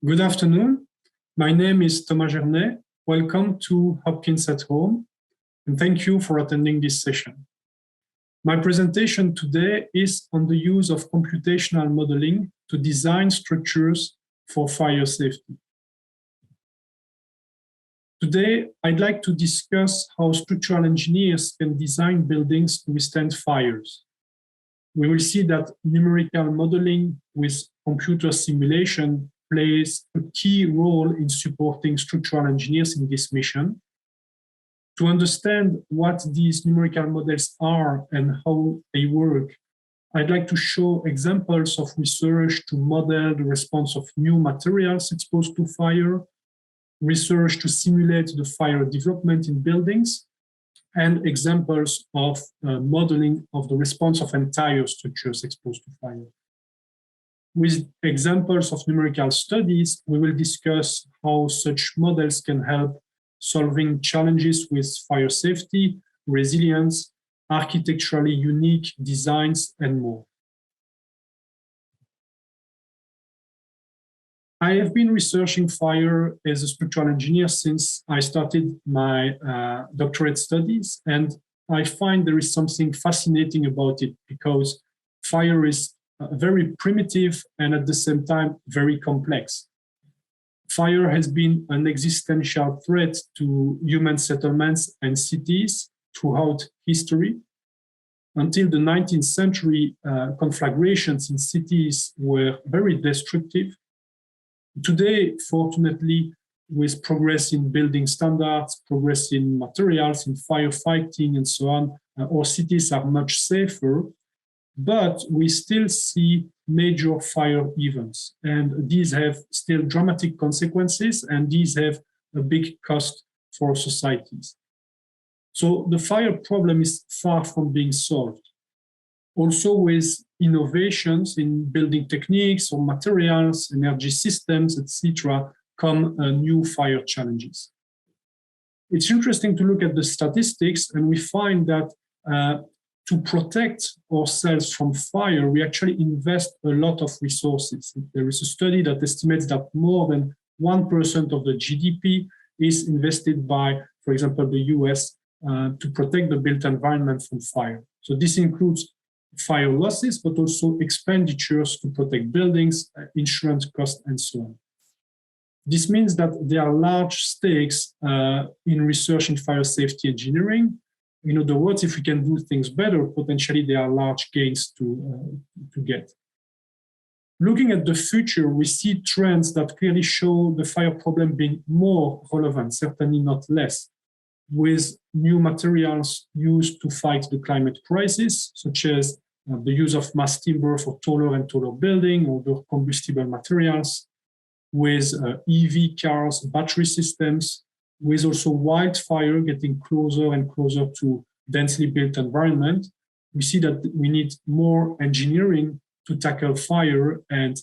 Good afternoon. My name is Thomas Gernay. Welcome to Hopkins at Home, and thank you for attending this session. My presentation today is on the use of computational modeling to design structures for fire safety. Today, I'd like to discuss how structural engineers can design buildings to withstand fires. We will see that numerical modeling with computer simulation plays a key role in supporting structural engineers in this mission. To understand what these numerical models are and how they work, I'd like to show examples of research to model the response of new materials exposed to fire, research to simulate the fire development in buildings, and examples of modeling of the response of entire structures exposed to fire. With examples of numerical studies, we will discuss how such models can help solving challenges with fire safety, resilience, architecturally unique designs, and more. I have been researching fire as a structural engineer since I started my doctorate studies, and I find there is something fascinating about it because fire is very primitive and at the same time very complex. Fire has been an existential threat to human settlements and cities throughout history. Until the 19th century, conflagrations in cities were very destructive. Today, fortunately, with progress in building standards, progress in materials, in firefighting, and so on, our cities are much safer. But we still see major fire events, and these have still dramatic consequences, and these have a big cost for societies. So the fire problem is far from being solved. Also, with innovations in building techniques or materials, energy systems, etc., come new fire challenges. It's interesting to look at the statistics, and we find that to protect ourselves from fire, we actually invest a lot of resources. There is a study that estimates that more than 1% of the GDP is invested by, for example, the US to protect the built environment from fire. So this includes fire losses, but also expenditures to protect buildings, insurance costs, and so on. This means that there are large stakes in research in fire safety engineering. In other words, if we can do things better, potentially there are large gains to get. Looking at the future, we see trends that clearly show the fire problem being more relevant, certainly not less, with new materials used to fight the climate crisis, such as the use of mass timber for taller and taller buildings or the combustible materials, with EV cars, battery systems, with also wildfire getting closer and closer to densely built environment. We see that we need more engineering to tackle fire and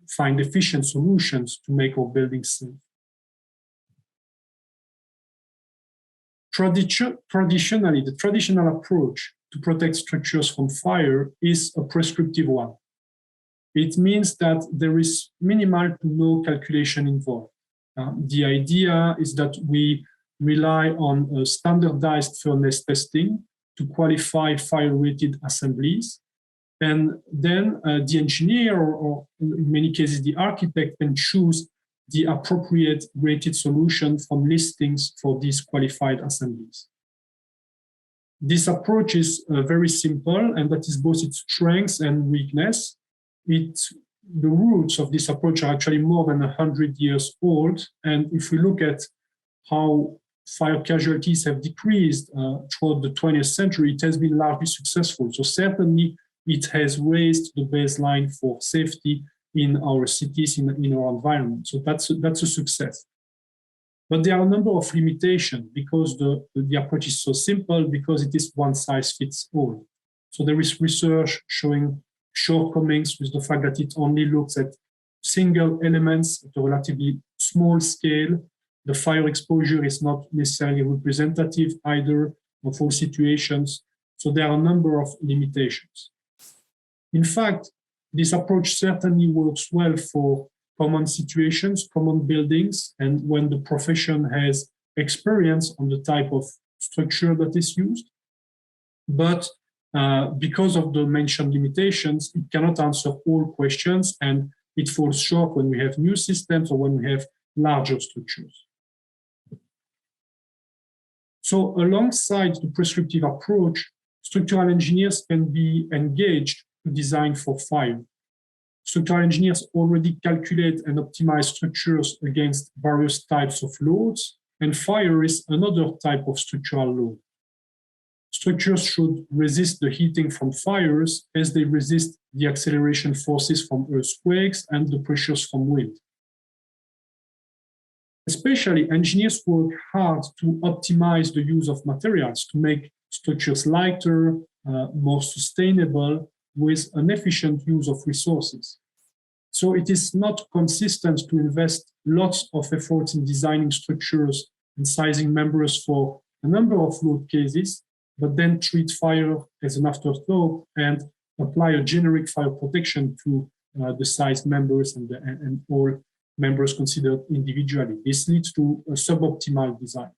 find efficient solutions to make our buildings safe. Traditionally, the traditional approach to protect structures from fire is a prescriptive one. It means that there is minimal to no calculation involved. The idea is that we rely on standardized furnace testing to qualify fire-rated assemblies. And then the engineer, or in many cases the architect, can choose the appropriate rated solution from listings for these qualified assemblies. This approach is very simple, and that is both its strengths and weakness. The roots of this approach are actually more than 100 years old. And if we look at how fire casualties have decreased throughout the 20th century, it has been largely successful. So certainly it has raised the baseline for safety in our cities, in our environment. So that's a success. But there are a number of limitations because the approach is so simple, because it is one size fits all. So there is research showing shortcomings with the fact that it only looks at single elements at a relatively small scale. The fire exposure is not necessarily representative either of all situations. So there are a number of limitations. In fact, this approach certainly works well for common situations, common buildings, and when the profession has experience on the type of structure that is used. But because of the mentioned limitations, it cannot answer all questions, and it falls short when we have new systems or when we have larger structures. So alongside the prescriptive approach, structural engineers can be engaged to design for fire. Structural engineers already calculate and optimize structures against various types of loads, and fire is another type of structural load. Structures should resist the heating from fires as they resist the acceleration forces from earthquakes and the pressures from wind. Especially, engineers work hard to optimize the use of materials to make structures lighter, more sustainable, with an efficient use of resources. So it is not consistent to invest lots of efforts in designing structures and sizing members for a number of load cases, but then treat fire as an afterthought and apply a generic fire protection to the sized members and all members considered individually. This leads to a suboptimal design.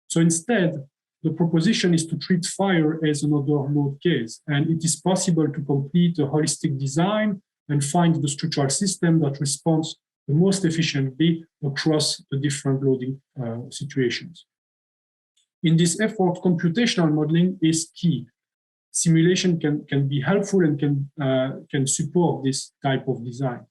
So instead, the proposition is to treat fire as another load case, and it is possible to complete a holistic design and find the structural system that responds the most efficiently across the different loading situations. In this effort, computational modeling is key. Simulation can be helpful and can support this type of design.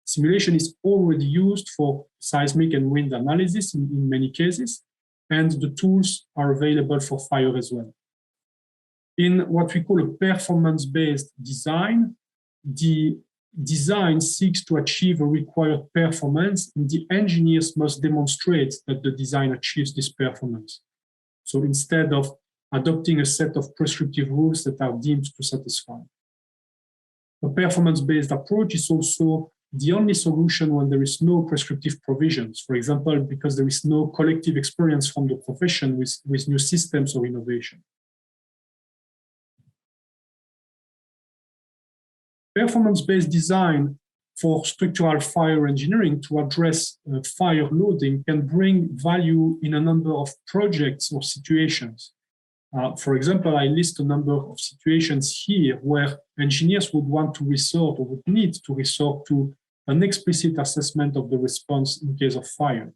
Simulation is already used for seismic and wind analysis in many cases, and the tools are available for fire as well. In what we call a performance-based design, the design seeks to achieve a required performance, and the engineers must demonstrate that the design achieves this performance. So instead of adopting a set of prescriptive rules that are deemed to satisfy. A performance-based approach is also the only solution when there is no prescriptive provisions, for example, because there is no collective experience from the profession with new systems or innovation. Performance-based design for structural fire engineering to address fire loading can bring value in a number of projects or situations. For example, I list a number of situations here where engineers would want to resort or would need to resort to an explicit assessment of the response in case of fire.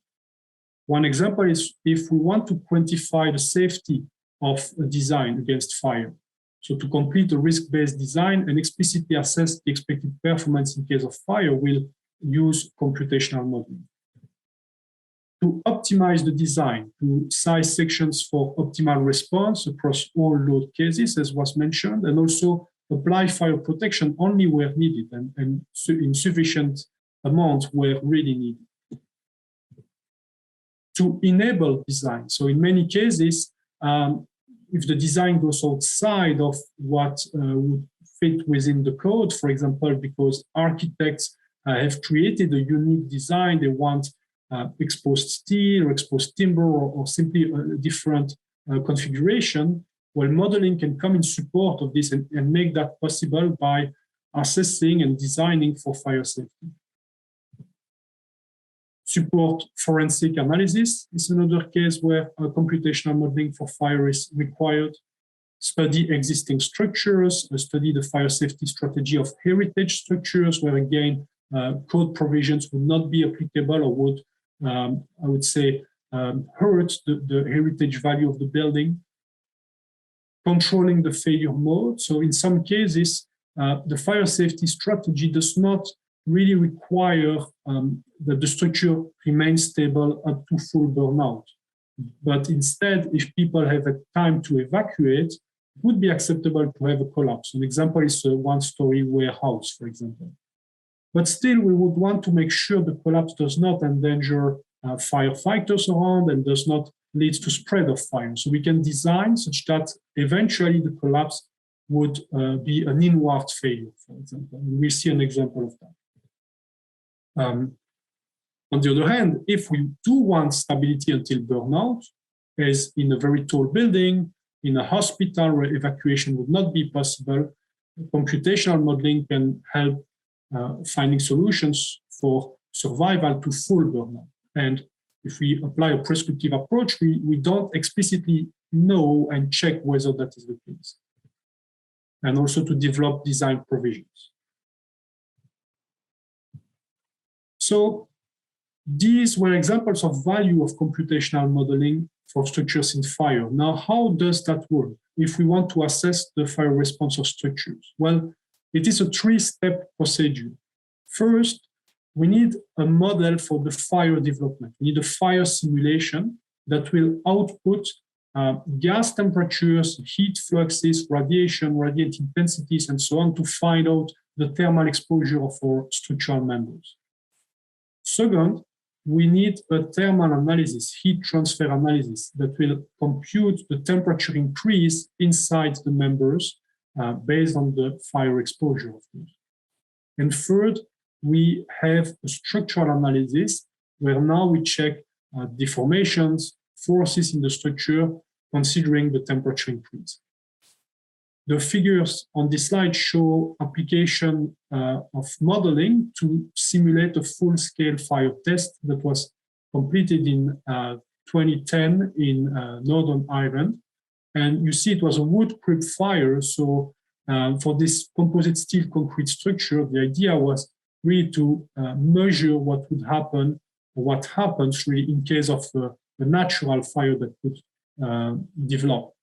One example is if we want to quantify the safety of a design against fire. So to complete a risk-based design and explicitly assess the expected performance in case of fire, we'll use computational modeling. To optimize the design, to size sections for optimal response across all load cases, as was mentioned, and also apply fire protection only where needed and in sufficient amount where really needed. To enable design. So in many cases, if the design goes outside of what would fit within the code, for example, because architects have created a unique design, they want exposed steel or exposed timber or simply a different configuration, well, modeling can come in support of this and make that possible by assessing and designing for fire safety. Support forensic analysis is another case where computational modeling for fire is required. Study existing structures, study the fire safety strategy of heritage structures, where again, code provisions would not be applicable or would, I would say, hurt the heritage value of the building. Controlling the failure mode. So in some cases, the fire safety strategy does not really require that the structure remains stable up to full burnout. But instead, if people have a time to evacuate, it would be acceptable to have a collapse. An example is a one-story warehouse, for example. But still, we would want to make sure the collapse does not endanger firefighters around and does not lead to spread of fire. So we can design such that eventually the collapse would be an inward failure, for example. And we'll see an example of that. On the other hand, if we do want stability until burnout, as in a very tall building, in a hospital where evacuation would not be possible, computational modeling can help finding solutions for survival to full burnout. And if we apply a prescriptive approach, we don't explicitly know and check whether that is the case. And also to develop design provisions. So these were examples of value of computational modeling for structures in fire. Now, how does that work if we want to assess the fire response of structures? Well, it is a three-step procedure. First, we need a model for the fire development. We need a fire simulation that will output gas temperatures, heat fluxes, radiation, radiant intensities, and so on to find out the thermal exposure of our structural members. Second, we need a thermal analysis, heat transfer analysis, that will compute the temperature increase inside the members based on the fire exposure, of course. And third, we have a structural analysis where now we check deformations, forces in the structure, considering the temperature increase. The figures on this slide show application of modeling to simulate a full-scale fire test that was completed in 2010 in Northern Ireland. And you see it was a wood creep fire. So for this composite steel concrete structure, the idea was really to measure what would happen, or what happens really in case of a natural fire that could develop.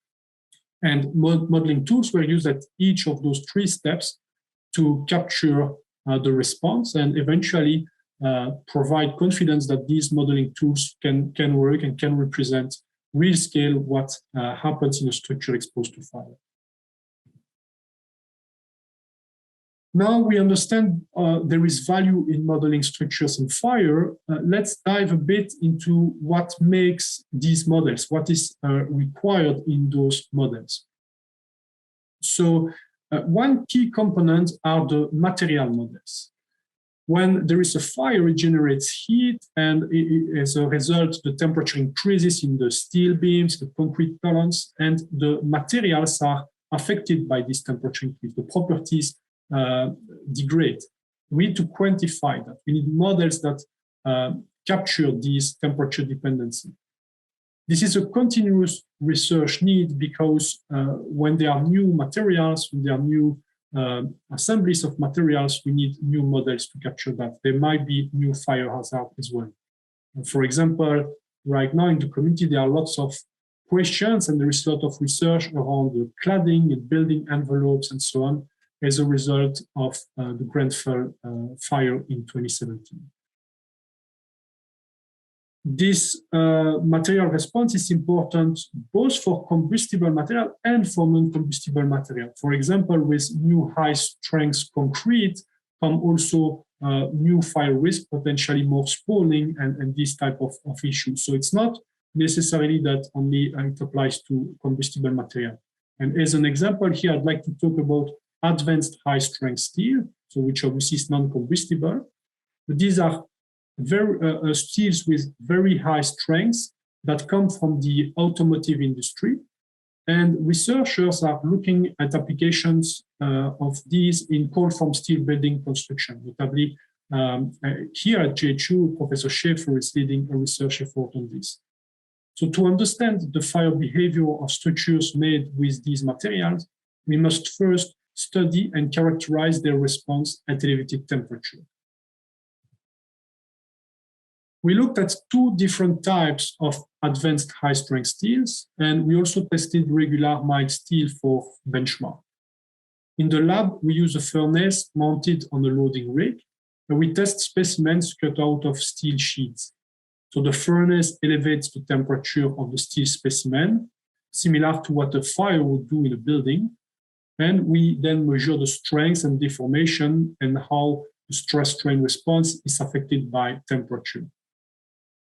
And modeling tools were used at each of those three steps to capture the response and eventually provide confidence that these modeling tools can work and can represent real scale what happens in a structure exposed to fire. Now we understand there is value in modeling structures in fire. Let's dive a bit into what makes these models, what is required in those models. So one key component are the material models. When there is a fire, it generates heat, and as a result, the temperature increases in the steel beams, the concrete columns, and the materials are affected by this temperature increase. The properties degrade. We need to quantify that. We need models that capture these temperature dependency. This is a continuous research need because when there are new materials, when there are new assemblies of materials, we need new models to capture that. There might be new fire hazard as well. For example, right now in the community, there are lots of questions and there is a lot of research around the cladding and building envelopes and so on, as a result of the Grenfell fire in 2017. This material response is important both for combustible material and for non-combustible material. For example, with new high-strength concrete come also new fire risk, potentially more spalling and this type of issues. So it's not necessarily that only it applies to combustible material. And as an example here, I'd like to talk about advanced high-strength steel, so which obviously is non-combustible. But these are steels with very high strengths that come from the automotive industry. And researchers are looking at applications of these in cold-formed steel building construction. Notably, here at GHU, Professor Schaefer is leading a research effort on this. So to understand the fire behavior of structures made with these materials, we must first study and characterize their response at elevated temperature. We looked at two different types of advanced high-strength steels, and we also tested regular mild steel for benchmark. In the lab, we use a furnace mounted on a loading rig, and we test specimens cut out of steel sheets. So the furnace elevates the temperature of the steel specimen, similar to what a fire would do in a building. And we then measure the strength and deformation and how the stress-strain response is affected by temperature.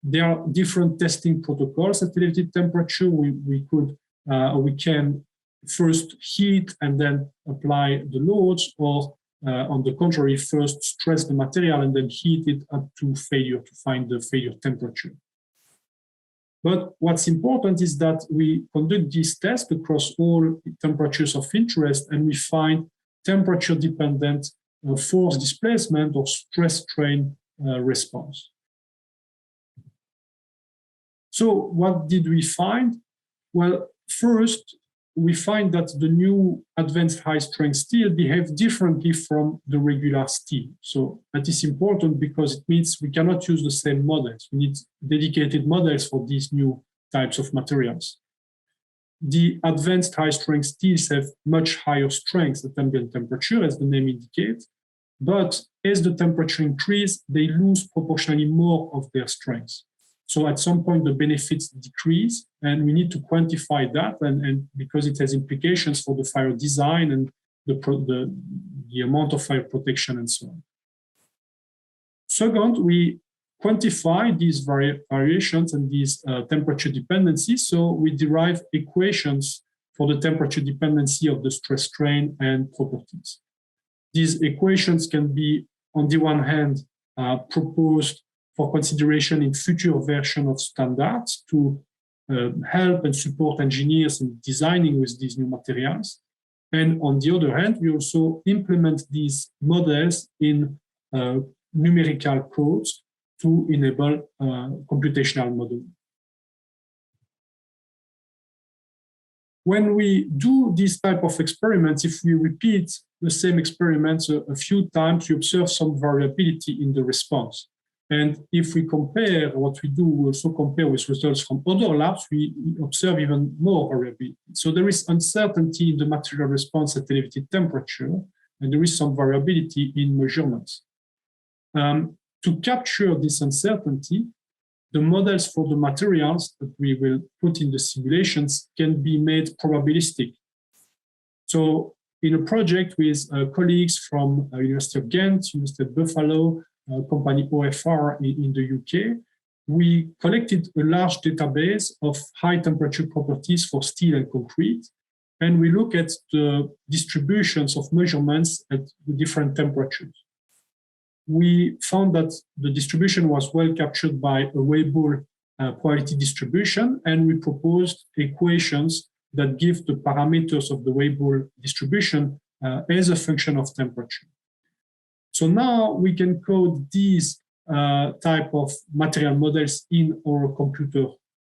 There are different testing protocols at elevated temperature. We can first heat and then apply the loads, or on the contrary, first stress the material and then heat it up to failure to find the failure temperature. But what's important is that we conduct this test across all temperatures of interest, and we find temperature-dependent force displacement or stress-strain response. So what did we find? Well, first, we find that the new advanced high-strength steel behave differently from the regular steel. So that is important because it means we cannot use the same models. We need dedicated models for these new types of materials. The advanced high-strength steels have much higher strength at ambient temperature, as the name indicates, but as the temperature increases, they lose proportionally more of their strength. So at some point, the benefits decrease, and we need to quantify that, and because it has implications for the fire design and the amount of fire protection and so on. Second, we quantify these variations and these temperature dependencies, so we derive equations for the temperature dependency of the stress strain and properties. These equations can be, on the one hand, proposed for consideration in future version of standards to help and support engineers in designing with these new materials. And on the other hand, we also implement these models in numerical codes to enable computational modeling. When we do these type of experiments, if we repeat the same experiments a few times, we observe some variability in the response. And if we compare what we do, we also compare with results from other labs, we observe even more variability. So there is uncertainty in the material response at elevated temperature, and there is some variability in measurements. To capture this uncertainty, the models for the materials that we will put in the simulations can be made probabilistic. So in a project with colleagues from University of Ghent, University of Buffalo, company OFR in the UK, we collected a large database of high temperature properties for steel and concrete, and we look at the distributions of measurements at the different temperatures. We found that the distribution was well captured by a Weibull probability distribution, and we proposed equations that give the parameters of the Weibull distribution as a function of temperature. So now we can code these type of material models in our computer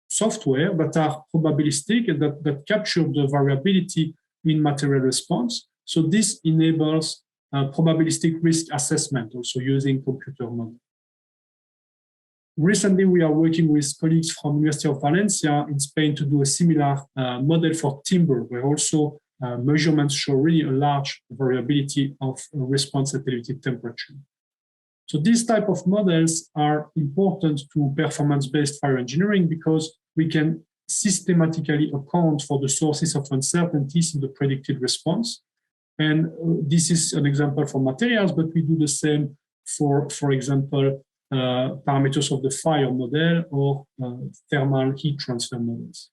software that are probabilistic and that capture the variability in material response. So this enables probabilistic risk assessment, also using computer models. Recently, we are working with colleagues from University of Valencia in Spain to do a similar model for timber, where also measurements show really a large variability of response at elevated temperature. So these type of models are important to performance-based fire engineering because we can systematically account for the sources of uncertainties in the predicted response. And this is an example for materials, but we do the same for example, parameters of the fire model or thermal heat transfer models.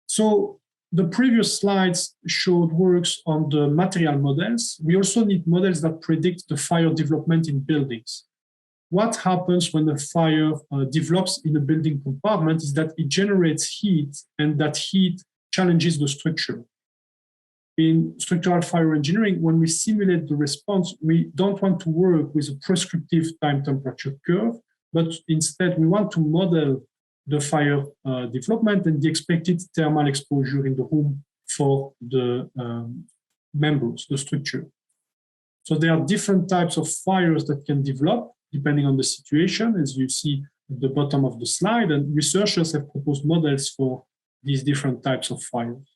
So the previous slides showed works on the material models. We also need models that predict the fire development in buildings. What happens when a fire develops in a building compartment is that it generates heat, and that heat challenges the structure. In structural fire engineering, when we simulate the response, we don't want to work with a prescriptive time temperature curve, but instead we want to model the fire development and the expected thermal exposure in the room for the members, the structure. So there are different types of fires that can develop depending on the situation, as you see at the bottom of the slide, and researchers have proposed models for these different types of fires.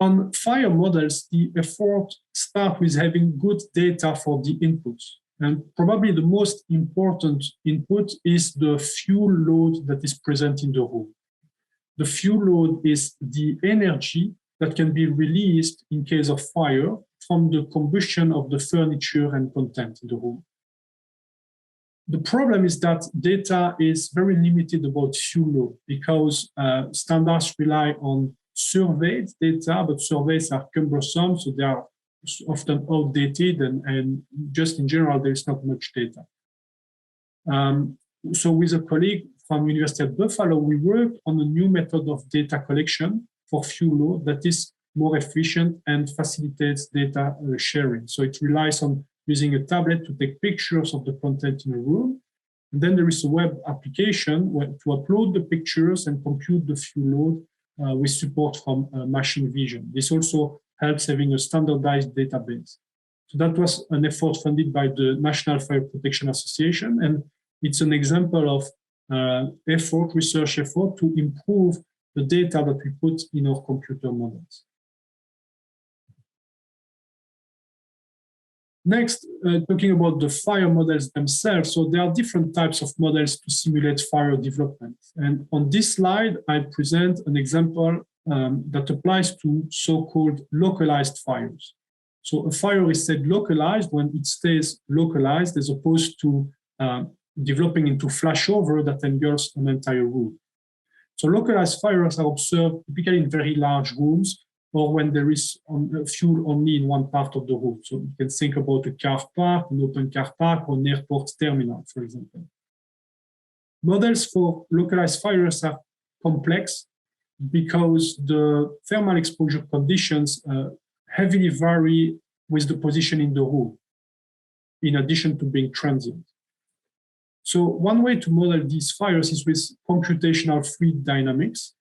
On fire models, the effort starts with having good data for the inputs. And probably the most important input is the fuel load that is present in the room. The fuel load is the energy that can be released in case of fire from the combustion of the furniture and content in the room. The problem is that data is very limited about fuel load because standards rely on surveyed data, but surveys are cumbersome, so they are often outdated, and just in general, there is not much data. So with a colleague from University of Buffalo, we worked on a new method of data collection for fuel load that is more efficient and facilitates data sharing. So it relies on using a tablet to take pictures of the content in a room. And then there is a web application where to upload the pictures and compute the fuel load with support from machine vision. This also helps having a standardized database. So that was an effort funded by the National Fire Protection Association, and it's an example of research effort to improve the data that we put in our computer models. Next, talking about the fire models themselves. So there are different types of models to simulate fire development. And on this slide, I present an example that applies to so-called localized fires. So a fire is said localized when it stays localized as opposed to developing into flashover that engulfs an entire room. So localized fires are observed typically in very large rooms or when there is fuel only in one part of the room. So you can think about a car park, an open car park, or an airport terminal, for example. Models for localized fires are complex because the thermal exposure conditions heavily vary with the position in the room, in addition to being transient. So one way to model these fires is with computational fluid dynamics.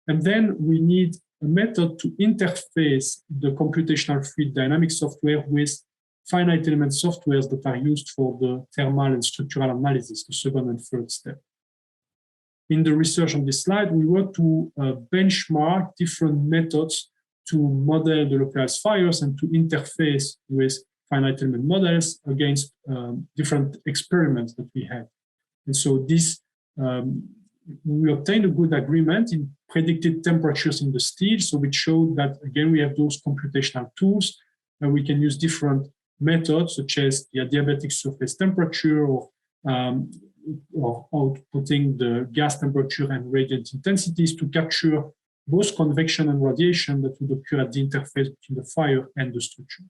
And then we need a method to interface the computational fluid dynamics software with finite element softwares that are used for the thermal and structural analysis, the second and third step. In the research on this slide, we work to benchmark different methods to model the localized fires and to interface with finite element models against different experiments that we had. And so this, we obtained a good agreement in predicted temperatures in the steel. So we showed that, again, we have those computational tools and we can use different methods such as the adiabatic surface temperature or outputting the gas temperature and radiant intensities to capture both convection and radiation that would occur at the interface between the fire and the structure.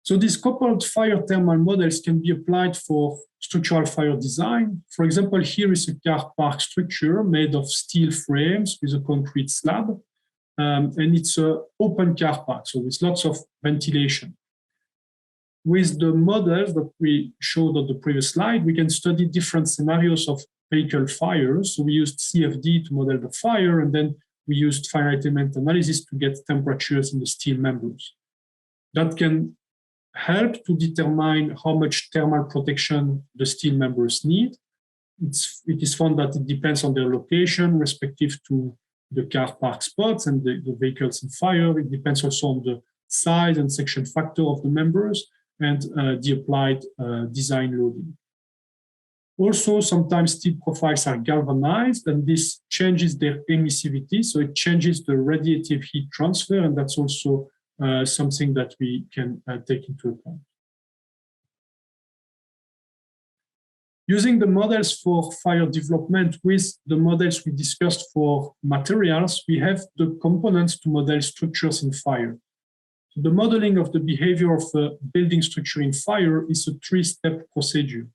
So these coupled fire thermal models can be applied for structural fire design. For example, here is a car park structure made of steel frames with a concrete slab. And it's an open car park, so with lots of ventilation. With the models that we showed on the previous slide, we can study different scenarios of vehicle fires. So we used CFD to model the fire, and then we used finite element analysis to get temperatures in the steel members. That can help to determine how much thermal protection the steel members need. It is found that it depends on their location respective to the car park spots and the vehicles in fire. It depends also on the size and section factor of the members and the applied design loading. Also, sometimes steel profiles are galvanized, and this changes their emissivity, so it changes the radiative heat transfer, and that's also something that we can take into account. Using the models for fire development with the models we discussed for materials, we have the components to model structures in fire. So the modeling of the behavior of a building structure in fire is a three-step procedure.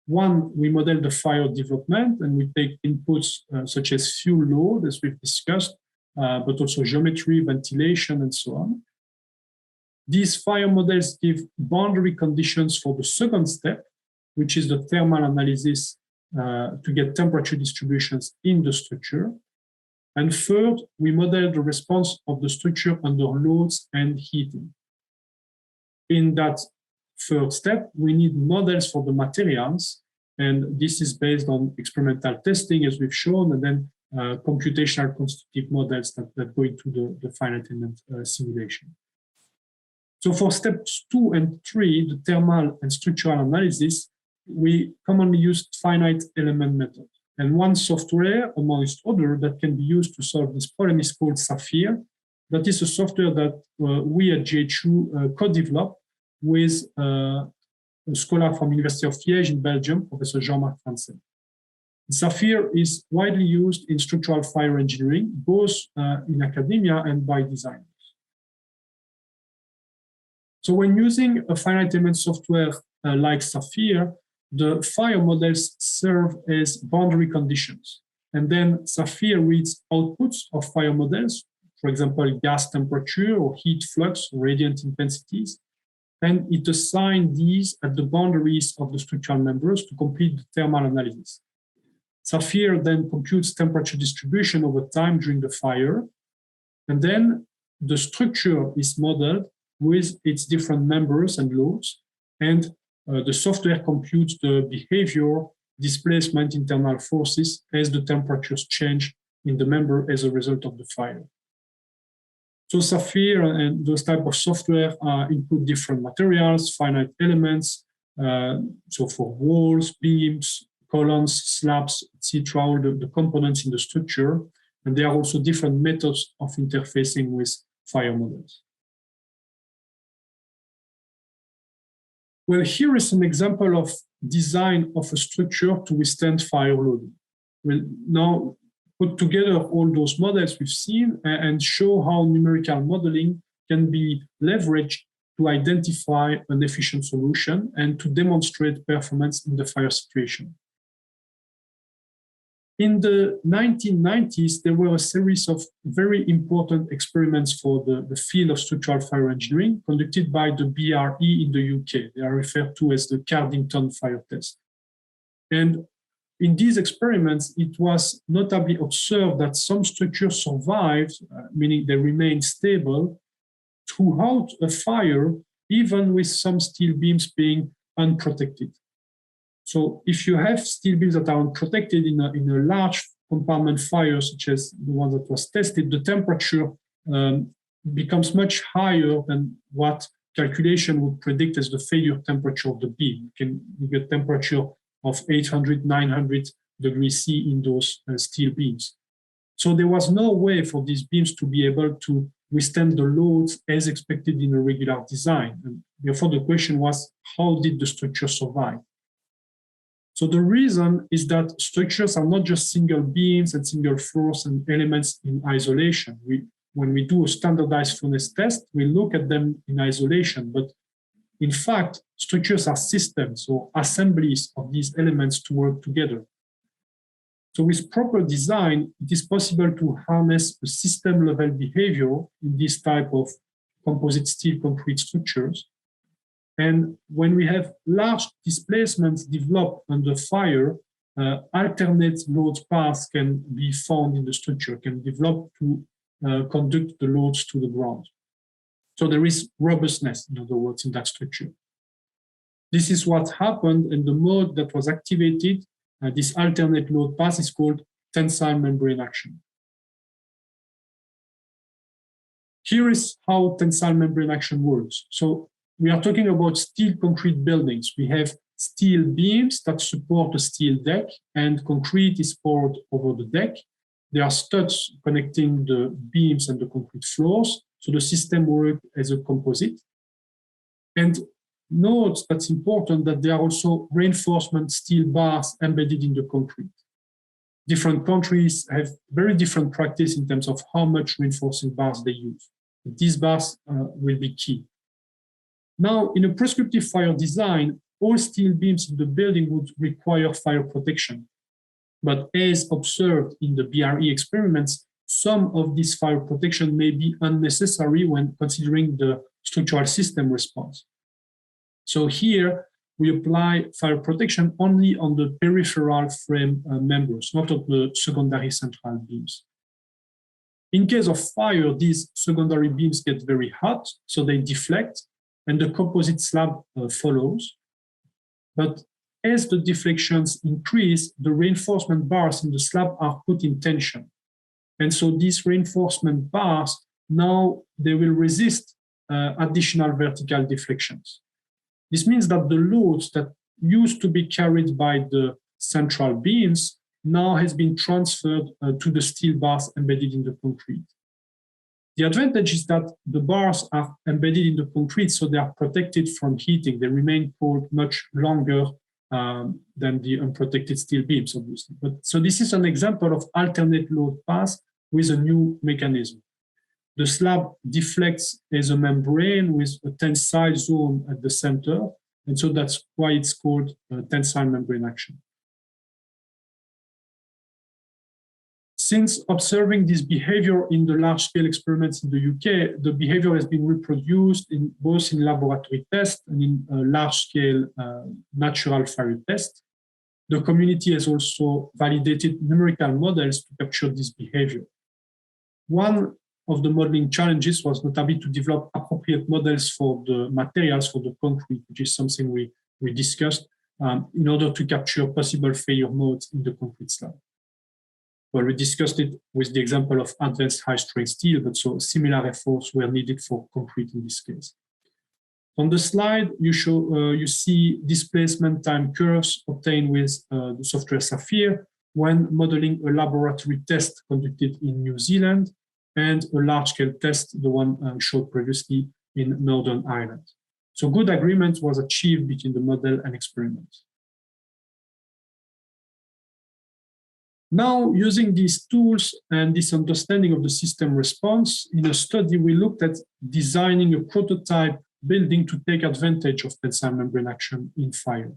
One, we model the fire development, and we take inputs such as fuel load, as we've discussed, but also geometry, ventilation, and so on. These fire models give boundary conditions for the second step, which is the thermal analysis to get temperature distributions in the structure. And third, we model the response of the structure under loads and heating. In that third step, we need models for the materials, and this is based on experimental testing, as we've shown, and then computational constitutive models that go into the finite element simulation. So for steps 2 and 3, the thermal and structural analysis, we commonly use finite element method. And one software, amongst others, that can be used to solve this problem is called Sapphire. That is a software that we at GHU co-developed with a scholar from University of Liège in Belgium, Professor Jean-Marc Franzen. Sapphire is widely used in structural fire engineering, both in academia and by designers. So when using a finite element software like Sapphire, the fire models serve as boundary conditions. And then Sapphire reads outputs of fire models, for example, gas temperature or heat flux, radiant intensities, and it assigns these at the boundaries of the structural members to complete the thermal analysis. Sapphire then computes temperature distribution over time during the fire, and then the structure is modeled with its different members and loads, and the software computes the behavior, displacement, internal forces as the temperatures change in the member as a result of the fire. So Sapphire and those type of software include different materials, finite elements, so for walls, beams, columns, slabs, etc., all the components in the structure. And there are also different methods of interfacing with fire models. Well, here is an example of design of a structure to withstand fire loading. We'll now put together all those models we've seen and show how numerical modeling can be leveraged to identify an efficient solution and to demonstrate performance in the fire situation. In the 1990s, there were a series of very important experiments for the field of structural fire engineering conducted by the BRE in the UK. They are referred to as the Cardington fire test. And in these experiments, it was notably observed that some structures survived, meaning they remained stable, throughout a fire, even with some steel beams being unprotected. So if you have steel beams that are unprotected in a large compartment fire, such as the one that was tested, the temperature becomes much higher than what calculation would predict as the failure temperature of the beam. You get temperature of 800, 900 degrees C in those steel beams. So there was no way for these beams to be able to withstand the loads as expected in a regular design. And therefore, the question was, how did the structure survive? So the reason is that structures are not just single beams and single floors and elements in isolation. When we do a standardized furnace test, we look at them in isolation, but in fact, structures are systems or assemblies of these elements to work together. So with proper design, it is possible to harness a system-level behavior in this type of composite steel concrete structures. And when we have large displacements developed under fire, alternate load paths can be found in the structure, can develop to conduct the loads to the ground. So there is robustness, in other words, in that structure. This is what happened, and the mode that was activated, this alternate load path, is called tensile membrane action. Here is how tensile membrane action works. So we are talking about steel concrete buildings. We have steel beams that support a steel deck, and concrete is poured over the deck. There are studs connecting the beams and the concrete floors, so the system works as a composite. And note that's important that there are also reinforcement steel bars embedded in the concrete. Different countries have very different practice in terms of how much reinforcing bars they use. These bars will be key. Now, in a prescriptive fire design, all steel beams in the building would require fire protection. But as observed in the BRE experiments, some of this fire protection may be unnecessary when considering the structural system response. So here, we apply fire protection only on the peripheral frame members, not on the secondary central beams. In case of fire, these secondary beams get very hot, so they deflect, and the composite slab follows. But as the deflections increase, the reinforcement bars in the slab are put in tension. And so these reinforcement bars, now they will resist additional vertical deflections. This means that the loads that used to be carried by the central beams now has been transferred to the steel bars embedded in the concrete. The advantage is that the bars are embedded in the concrete, so they are protected from heating. They remain cold much longer than the unprotected steel beams, obviously. So this is an example of alternate load path with a new mechanism. The slab deflects as a membrane with a tensile zone at the center, and so that's why it's called tensile membrane action. Since observing this behavior in the large-scale experiments in the UK, the behavior has been reproduced both in laboratory tests and in large-scale natural fire tests. The community has also validated numerical models to capture this behavior. One of the modeling challenges was notably to develop appropriate models for the materials for the concrete, which is something we discussed, in order to capture possible failure modes in the concrete slab. Well, we discussed it with the example of advanced high-strength steel, but so similar efforts were needed for concrete in this case. On the slide, you see displacement time curves obtained with the software Sapphire when modeling a laboratory test conducted in New Zealand and a large-scale test, the one showed previously in Northern Ireland. So good agreement was achieved between the model and experiment. Now, using these tools and this understanding of the system response, in a study, we looked at designing a prototype building to take advantage of tensile membrane action in fire.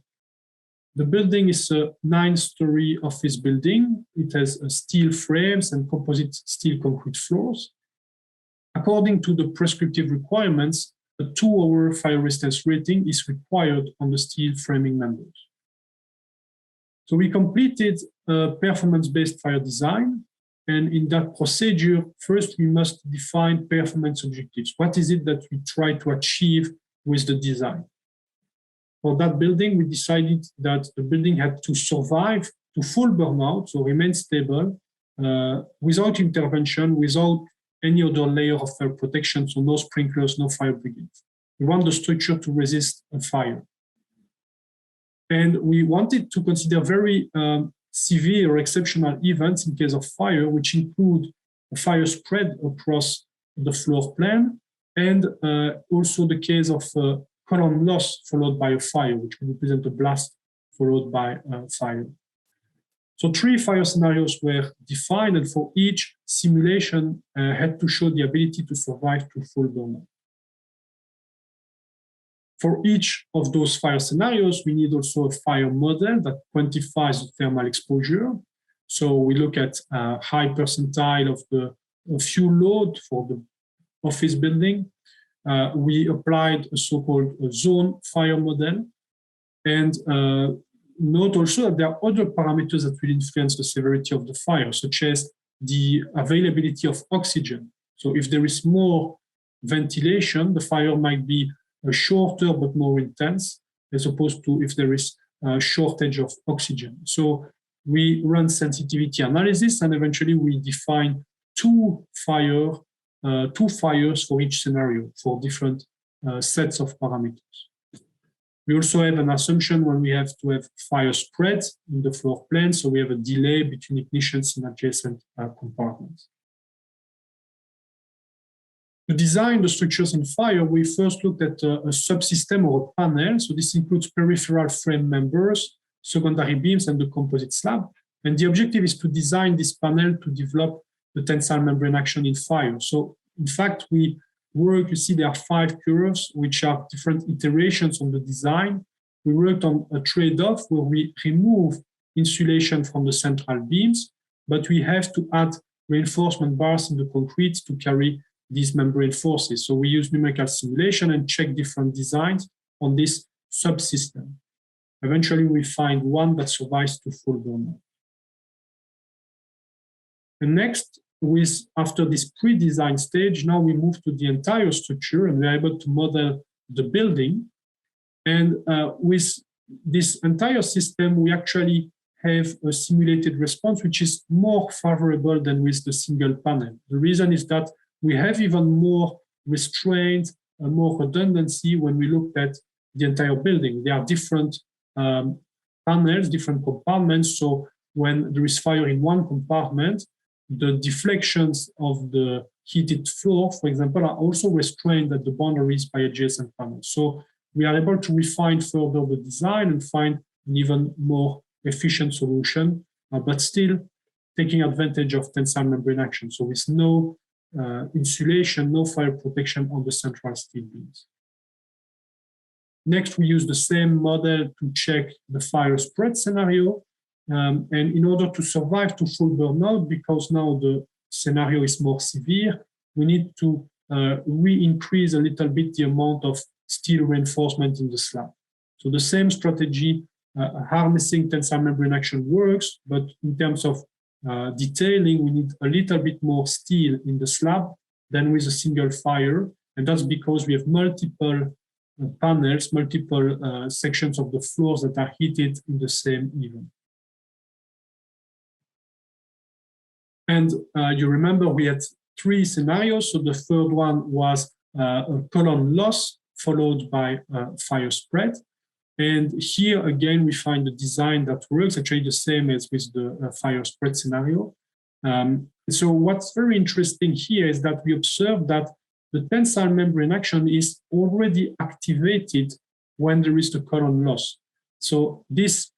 The building is a 9-story office building. It has steel frames and composite steel concrete floors. According to the prescriptive requirements, a 2-hour fire resistance rating is required on the steel framing members. So we completed a performance-based fire design. And in that procedure, first we must define performance objectives. What is it that we try to achieve with the design? For that building, we decided that the building had to survive to full burnout, so remain stable, without intervention, without any other layer of fire protection, so no sprinklers, no fire brigade. We want the structure to resist a fire. And we wanted to consider very severe or exceptional events in case of fire, which include a fire spread across the floor plan, and also the case of column loss followed by a fire, which would represent a blast followed by a fire. So 3 fire scenarios were defined, and for each simulation had to show the ability to survive to full burnout. For each of those fire scenarios, we need also a fire model that quantifies the thermal exposure. So we look at high percentile of the fuel load for the office building. We applied a so-called zone fire model. And note also that there are other parameters that will influence the severity of the fire, such as the availability of oxygen. So if there is more ventilation, the fire might be shorter but more intense, as opposed to if there is a shortage of oxygen. So we run sensitivity analysis, and eventually we define two fires for each scenario for different sets of parameters. We also have an assumption when we have to have fire spread in the floor plan, so we have a delay between ignitions in adjacent compartments. To design the structures in fire, we first looked at a subsystem or a panel. So this includes peripheral frame members, secondary beams, and the composite slab. And the objective is to design this panel to develop the tensile membrane action in fire. So in fact, we work, you see there are 5 curves, which are different iterations on the design. We worked on a trade-off where we remove insulation from the central beams, but we have to add reinforcement bars in the concrete to carry these membrane forces. So we use numerical simulation and check different designs on this subsystem. Eventually, we find one that survives to full burnout. And next, after this pre-design stage, now we move to the entire structure and we're able to model the building. And with this entire system, we actually have a simulated response, which is more favorable than with the single panel. The reason is that we have even more restraint and more redundancy when we look at the entire building. There are different panels, different compartments, so when there is fire in one compartment, the deflections of the heated floor, for example, are also restrained at the boundaries by adjacent panels. So we are able to refine further the design and find an even more efficient solution, but still taking advantage of tensile membrane action. So with no insulation, no fire protection on the central steel beams. Next, we use the same model to check the fire spread scenario. And in order to survive to full burnout, because now the scenario is more severe, we need to re-increase a little bit the amount of steel reinforcement in the slab. So the same strategy, harnessing tensile membrane action works, but in terms of detailing, we need a little bit more steel in the slab than with a single fire. And that's because we have multiple panels, multiple sections of the floors that are heated in the same event. And you remember we had three scenarios. So the third one was a column loss followed by fire spread. And here again, we find a design that works, actually the same as with the fire spread scenario. So what's very interesting here is that we observe that the tensile membrane action is already activated when there is the column loss. So this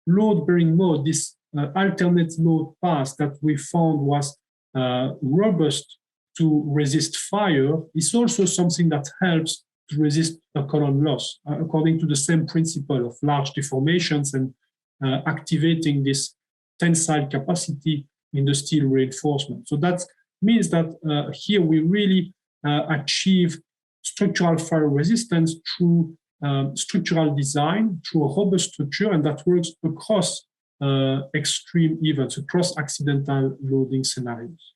load-bearing mode, this alternate load path that we found was robust to resist fire is also something that helps to resist a column loss, according to the same principle of large deformations and activating this tensile capacity in the steel reinforcement. So that means that here we really achieve structural fire resistance through structural design, through a robust structure, and that works across extreme events, across accidental loading scenarios.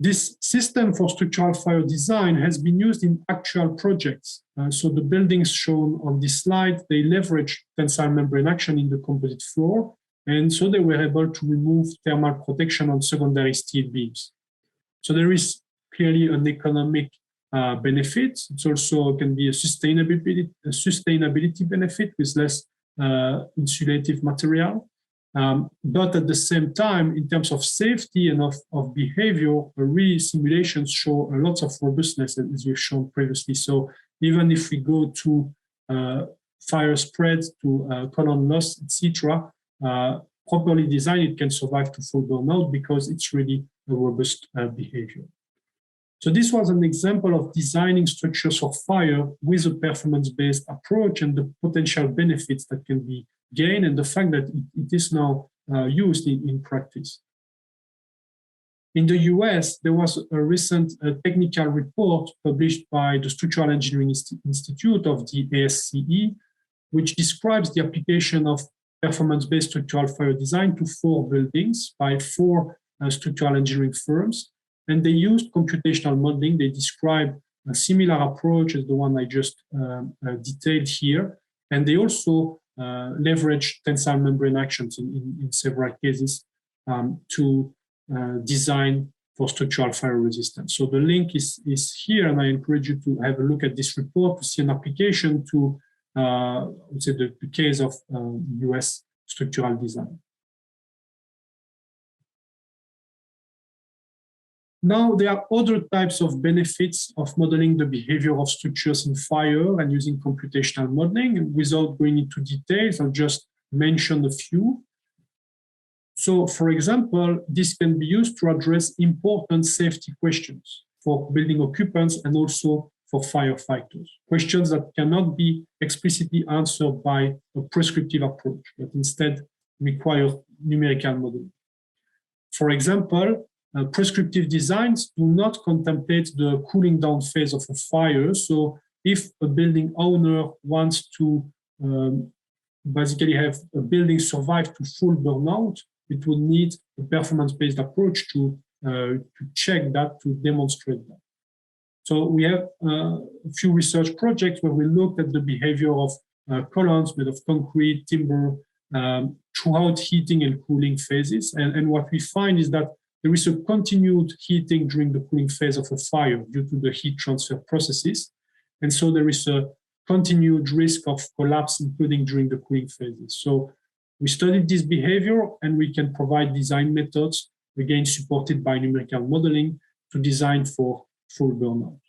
This system for structural fire design has been used in actual projects. So the buildings shown on this slide, they leverage tensile membrane action in the composite floor, and so they were able to remove thermal protection on secondary steel beams. So there is clearly an economic benefit. It also can be a sustainability benefit with less insulative material. But at the same time, in terms of safety and of behavior, really simulations show a lot of robustness, as we've shown previously. So even if we go to fire spread, to column loss, etc., properly designed, it can survive to full burnout because it's really a robust behavior. So this was an example of designing structures for fire with a performance-based approach and the potential benefits that can be gained and the fact that it is now used in practice. In the US, there was a recent technical report published by the Structural Engineering Institute of the ASCE, which describes the application of performance-based structural fire design to 4 buildings by 4 structural engineering firms. And they used computational modeling. They described a similar approach as the one I just detailed here. And they also leveraged tensile membrane actions in several cases to design for structural fire resistance. So the link is here, and I encourage you to have a look at this report to see an application to say the case of US structural design. Now, there are other types of benefits of modeling the behavior of structures in fire and using computational modeling. And without going into details, I'll just mention a few. So, for example, this can be used to address important safety questions for building occupants and also for firefighters. Questions that cannot be explicitly answered by a prescriptive approach, but instead require numerical modeling. For example, prescriptive designs do not contemplate the cooling down phase of a fire. So if a building owner wants to basically have a building survive to full burnout, it would need a performance-based approach to check that, to demonstrate that. So we have a few research projects where we looked at the behavior of columns made of concrete, timber, throughout heating and cooling phases. And what we find is that there is a continued heating during the cooling phase of a fire due to the heat transfer processes. And so there is a continued risk of collapse, including during the cooling phases. So we studied this behavior, and we can provide design methods, again supported by numerical modeling, to design for full burnout.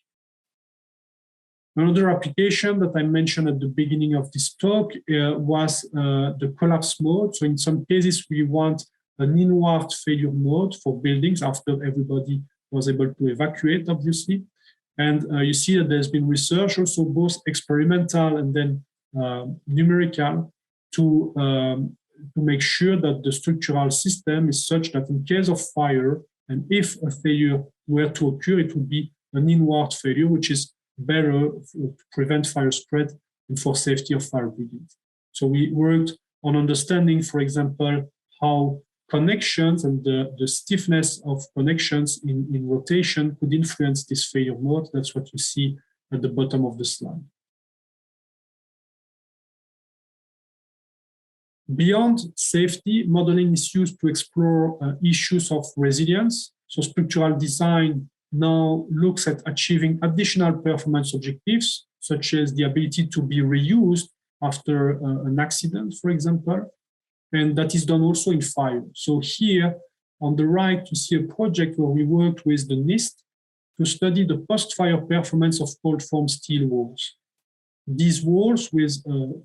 Another application that I mentioned at the beginning of this talk was the collapse mode. So in some cases, we want an inward failure mode for buildings after everybody was able to evacuate, obviously. And you see that there's been research also, both experimental and then numerical, to make sure that the structural system is such that in case of fire, and if a failure were to occur, it would be an inward failure, which is better to prevent fire spread and for safety of fire buildings. So we worked on understanding, for example, how connections and the stiffness of connections in rotation could influence this failure mode. That's what you see at the bottom of the slide. Beyond safety, modeling is used to explore issues of resilience. So structural design now looks at achieving additional performance objectives, such as the ability to be reused after an accident, for example, and that is done also in fire. So here on the right, you see a project where we worked with the NIST to study the post-fire performance of cold-formed steel walls. These walls with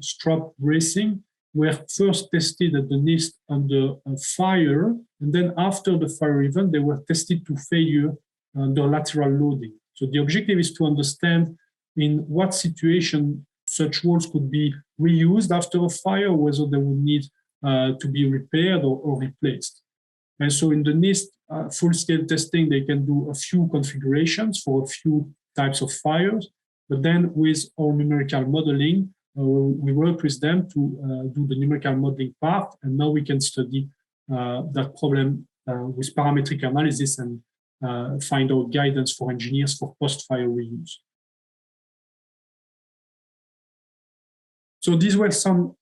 strap bracing were first tested at the NIST under fire, and then after the fire event, they were tested to failure under lateral loading. So the objective is to understand in what situation such walls could be reused after a fire, whether they would need to be repaired or replaced. And so in the NIST full-scale testing, they can do a few configurations for a few types of fires, but then with our numerical modeling, we work with them to do the numerical modeling part, and now we can study that problem with parametric analysis and find out guidance for engineers for post-fire reuse. So these were some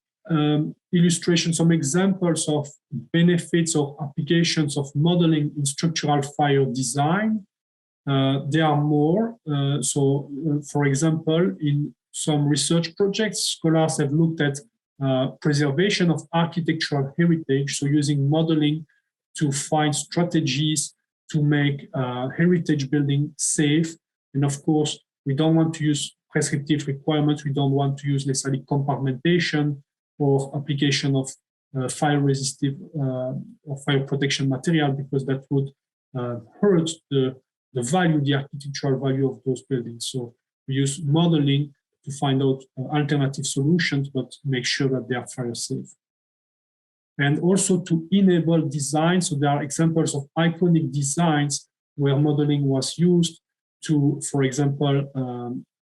illustrations, some examples of benefits or applications of modeling in structural fire design. There are more. For example, in some research projects, scholars have looked at preservation of architectural heritage, so using modeling to find strategies to make heritage building safe. And of course, we don't want to use prescriptive requirements. We don't want to use necessarily compartmentation or application of fire resistive or fire protection material, because that would hurt the value, the architectural value of those buildings. So we use modeling to find out alternative solutions, but make sure that they are fire safe. And also to enable design. So there are examples of iconic designs where modeling was used to, for example,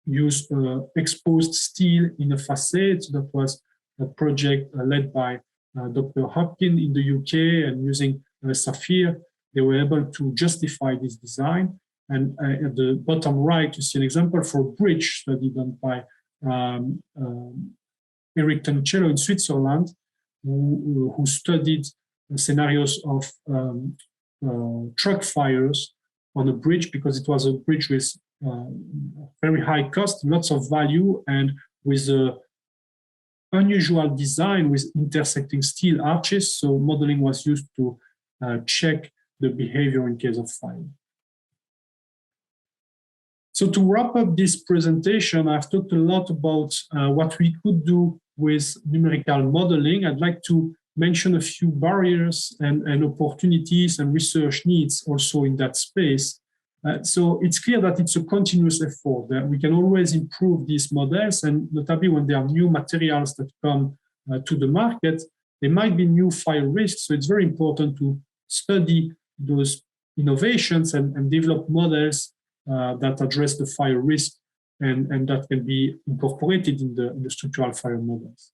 use exposed steel in a facade. So that was a project led by Dr. Hopkins in the UK, and using sapphire, they were able to justify this design. And at the bottom right, you see an example for a bridge study done by Eric Tonicello in Switzerland, who studied scenarios of truck fires on a bridge, because it was a bridge with very high cost, lots of value, and with a unusual design with intersecting steel arches. So modeling was used to check the behavior in case of fire. So to wrap up this presentation, I've talked a lot about what we could do with numerical modeling. I'd like to mention a few barriers and opportunities and research needs also in that space. So it's clear that it's a continuous effort, that we can always improve these models, and notably when there are new materials that come to the market, there might be new fire risks. So it's very important to study those innovations and develop models that address the fire risk, and that can be incorporated in the structural fire models.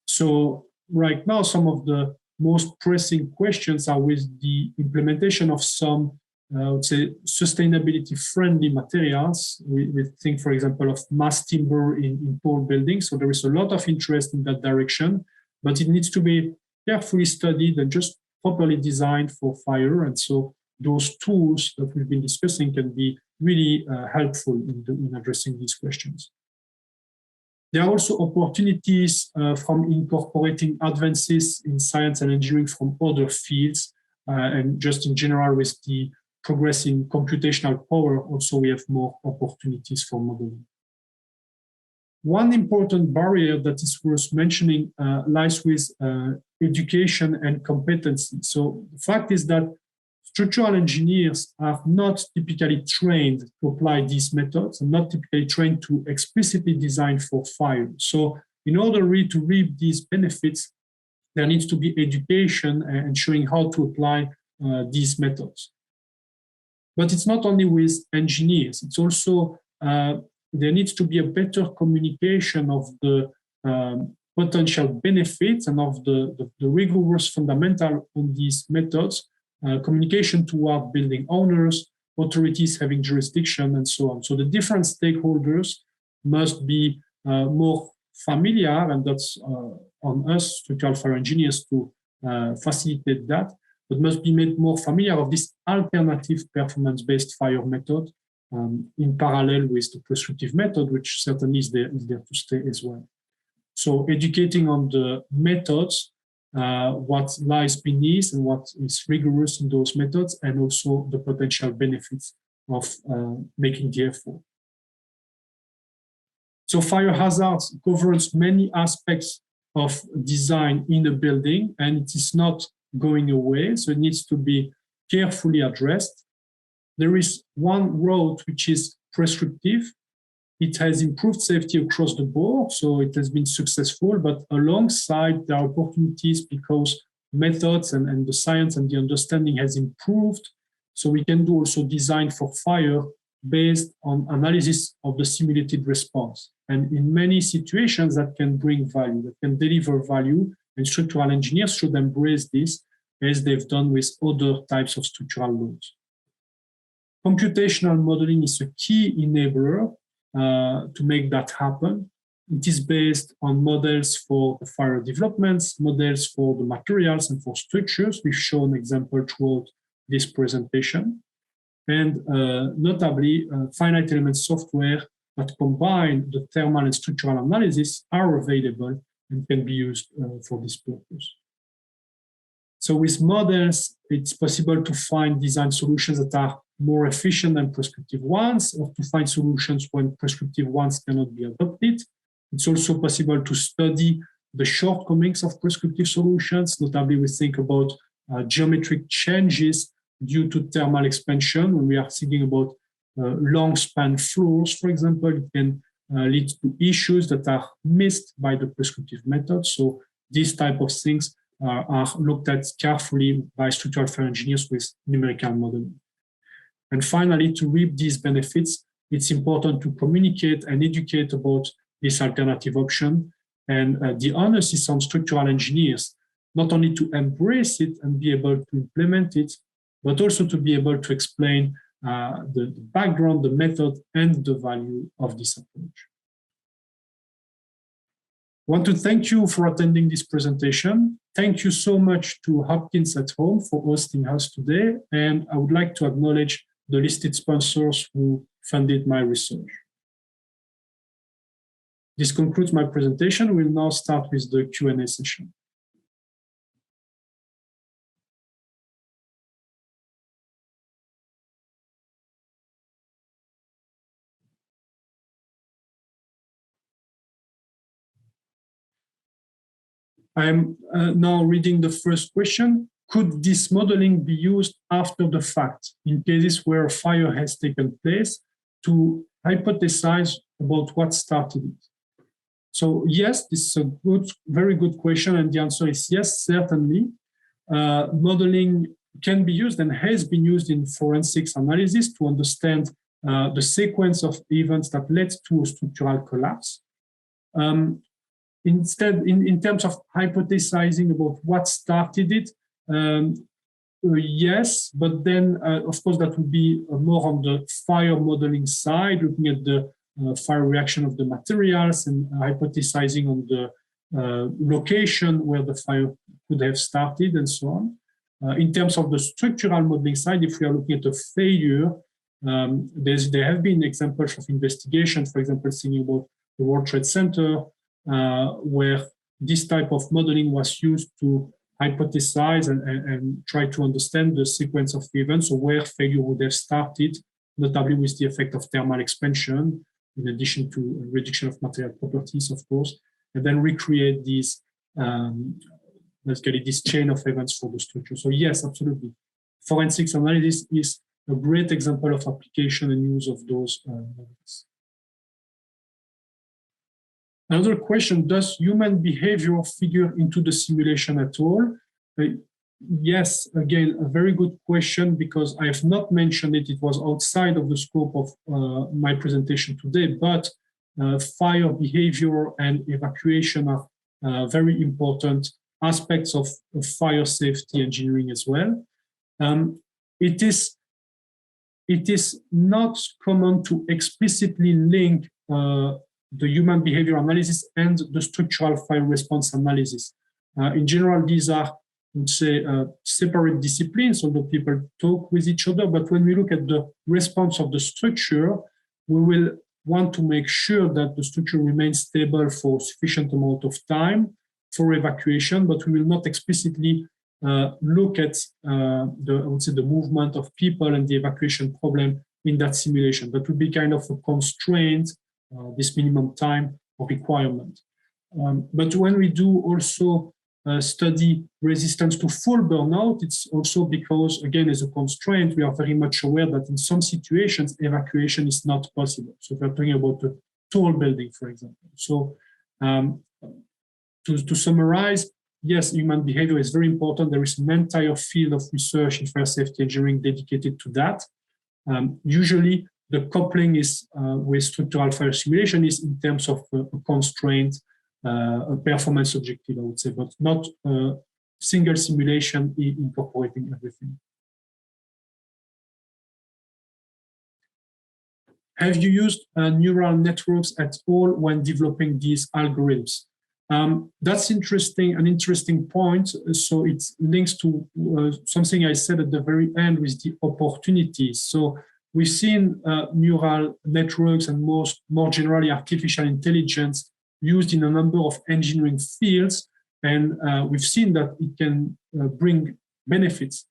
So right now, some of the most pressing questions are with the implementation of some, I would say, sustainability-friendly materials. We think, for example, of mass timber in tall buildings. So there is a lot of interest in that direction, but it needs to be carefully studied and just properly designed for fire. And so those tools that we've been discussing can be really helpful in addressing these questions. There are also opportunities from incorporating advances in science and engineering from other fields, and just in general with the progress in computational power, also we have more opportunities for modeling. One important barrier that is worth mentioning lies with education and competency. So the fact is that structural engineers are not typically trained to apply these methods and not typically trained to explicitly design for fire. So in order really to reap these benefits, there needs to be education and showing how to apply these methods. But it's not only with engineers, it's also there needs to be a better communication of the potential benefits and of the rigorous fundamental on these methods, communication toward building owners, authorities having jurisdiction, and so on. So the different stakeholders must be more familiar, and that's on us, structural fire engineers, to facilitate that, but must be made more familiar of this alternative performance-based fire method in parallel with the prescriptive method, which certainly is there to stay as well. So educating on the methods, what lies beneath and what is rigorous in those methods, and also the potential benefits of making the effort. So fire hazards governs many aspects of design in a building, and it is not going away, so it needs to be carefully addressed. There is one road which is prescriptive. It has improved safety across the board, so it has been successful, but alongside there are opportunities because methods and the science and the understanding has improved, so we can do also design for fire based on analysis of the simulated response. And in many situations that can bring value, that can deliver value, and structural engineers should embrace this as they've done with other types of structural loads. Computational modeling is a key enabler to make that happen. It is based on models for the fire developments, models for the materials and for structures. We've shown examples throughout this presentation. And notably, finite element software that combine the thermal and structural analysis are available and can be used for this purpose. So with models, it's possible to find design solutions that are more efficient than prescriptive ones, or to find solutions when prescriptive ones cannot be adopted. It's also possible to study the shortcomings of prescriptive solutions. Notably, we think about geometric changes due to thermal expansion. When we are thinking about long span floors, for example, it can lead to issues that are missed by the prescriptive method. So these type of things are looked at carefully by structural fire engineers with numerical modeling. And finally, to reap these benefits, it's important to communicate and educate about this alternative option. And the onus is on structural engineers, not only to embrace it and be able to implement it, but also to be able to explain the background, the method, and the value of this approach. I want to thank you for attending this presentation. Thank you so much to Hopkins at Home for hosting us today. And I would like to acknowledge the listed sponsors who funded my research. This concludes my presentation. We'll now start with the Q&A session. I am now reading the first question. Could this modeling be used after the fact in cases where a fire has taken place to hypothesize about what started it? So yes, this is a very good question, and the answer is yes, certainly. Modeling can be used and has been used in forensics analysis to understand the sequence of events that led to a structural collapse. Instead, in terms of hypothesizing about what started it, yes, but then, of course, that would be more on the fire modeling side, looking at the fire reaction of the materials and hypothesizing on the location where the fire could have started and so on. In terms of the structural modeling side, if we are looking at a failure, there have been examples of investigations, for example, thinking about the World Trade Center, where this type of modeling was used to hypothesize and try to understand the sequence of events, or where failure would have started, notably with the effect of thermal expansion, in addition to reduction of material properties, of course, and then recreate these, let's get it, this chain of events for the structure. So yes, absolutely. Forensics analysis is a great example of application and use of those models. Another question, does human behavior figure into the simulation at all? Yes, again, a very good question, because I have not mentioned it. It was outside of the scope of my presentation today, but fire behavior and evacuation are very important aspects of fire safety engineering as well. It is not common to explicitly link the human behavior analysis and the structural fire response analysis. In general, these are, I would say, separate disciplines, although people talk with each other. But when we look at the response of the structure, we will want to make sure that the structure remains stable for sufficient amount of time for evacuation, but we will not explicitly look at I would say, the movement of people and the evacuation problem in that simulation. That would be kind of a constraint, this minimum time or requirement. But when we do also study resistance to full burnout, it's also because, again, as a constraint, we are very much aware that in some situations, evacuation is not possible. So if we're talking about a tall building, for example. So to summarize, yes, human behavior is very important. There is an entire field of research in fire safety engineering dedicated to that. Usually, the coupling is with structural fire simulation is in terms of a constraint, a performance objective, I would say, but not a single simulation incorporating everything. Have you used neural networks at all when developing these algorithms? That's interesting, an interesting point. So it links to something I said at the very end with the opportunities. So we've seen neural networks and more generally artificial intelligence used in a number of engineering fields, and we've seen that it can bring benefits.